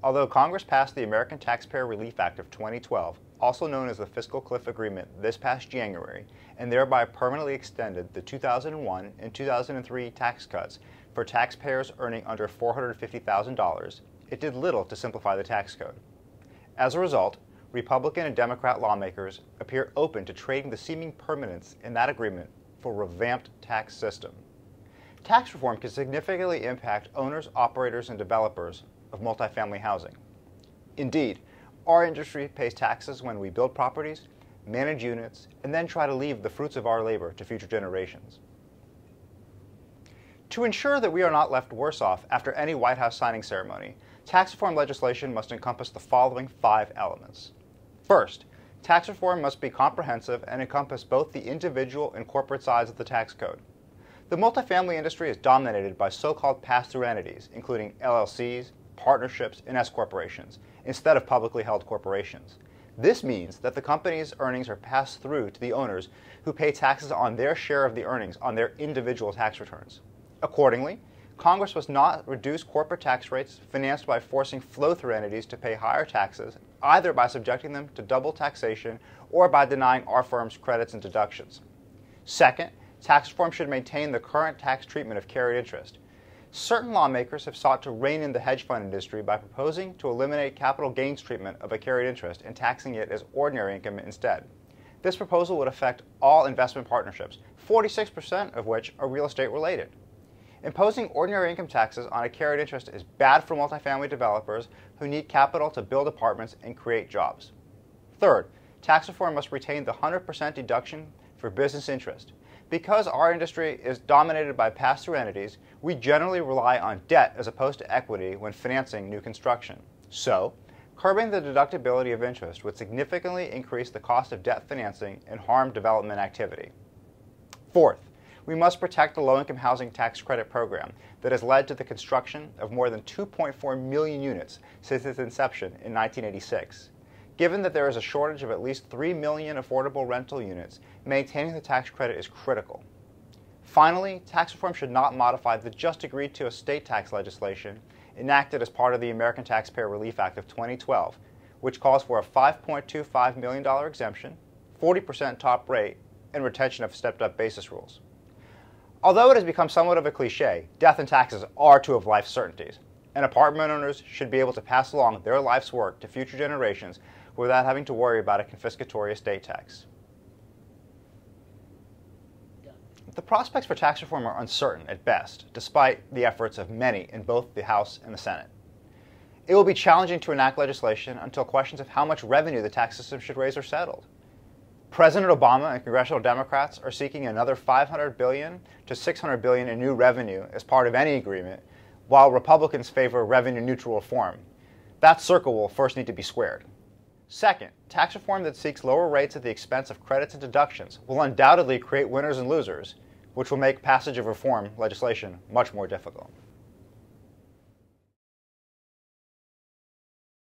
Although Congress passed the American Taxpayer Relief Act of 2012, also known as the Fiscal Cliff Agreement, this past January, and thereby permanently extended the 2001 and 2003 tax cuts for taxpayers earning under $450,000, it did little to simplify the tax code. As a result, Republican and Democrat lawmakers appear open to trading the seeming permanence in that agreement for a revamped tax system. Tax reform can significantly impact owners, operators, and developers of multifamily housing. Indeed, our industry pays taxes when we build properties, manage units, and then try to leave the fruits of our labor to future generations. To ensure that we are not left worse off after any White House signing ceremony, tax reform legislation must encompass the following 5 elements. First, tax reform must be comprehensive and encompass both the individual and corporate sides of the tax code. The multifamily industry is dominated by so-called pass-through entities, including LLCs, partnerships, and S-corporations, instead of publicly held corporations. This means that the company's earnings are passed through to the owners who pay taxes on their share of the earnings on their individual tax returns. Accordingly, Congress must not reduce corporate tax rates financed by forcing flow-through entities to pay higher taxes, either by subjecting them to double taxation or by denying our firms credits and deductions. Second, tax reform should maintain the current tax treatment of carried interest. Certain lawmakers have sought to rein in the hedge fund industry by proposing to eliminate capital gains treatment of a carried interest and taxing it as ordinary income instead. This proposal would affect all investment partnerships, 46% of which are real estate related. Imposing ordinary income taxes on a carried interest is bad for multifamily developers who need capital to build apartments and create jobs. Third, tax reform must retain the 100% deduction for business interest. Because our industry is dominated by pass-through entities, we generally rely on debt as opposed to equity when financing new construction. So, curbing the deductibility of interest would significantly increase the cost of debt financing and harm development activity. Fourth, we must protect the low-income housing tax credit program that has led to the construction of more than 2.4 million units since its inception in 1986. Given that there is a shortage of at least 3 million affordable rental units, maintaining the tax credit is critical. Finally, tax reform should not modify the just agreed to estate tax legislation enacted as part of the American Taxpayer Relief Act of 2012, which calls for a $5.25 million exemption, 40% top rate, and retention of stepped-up basis rules. Although it has become somewhat of a cliche, death and taxes are two of life's certainties, and apartment owners should be able to pass along their life's work to future generations without having to worry about a confiscatory estate tax. The prospects for tax reform are uncertain at best, despite the efforts of many in both the House and the Senate. It will be challenging to enact legislation until questions of how much revenue the tax system should raise are settled. President Obama and congressional Democrats are seeking another $500 billion to $600 billion in new revenue as part of any agreement, while Republicans favor revenue-neutral reform. That circle will first need to be squared. Second, tax reform that seeks lower rates at the expense of credits and deductions will undoubtedly create winners and losers, which will make passage of reform legislation much more difficult.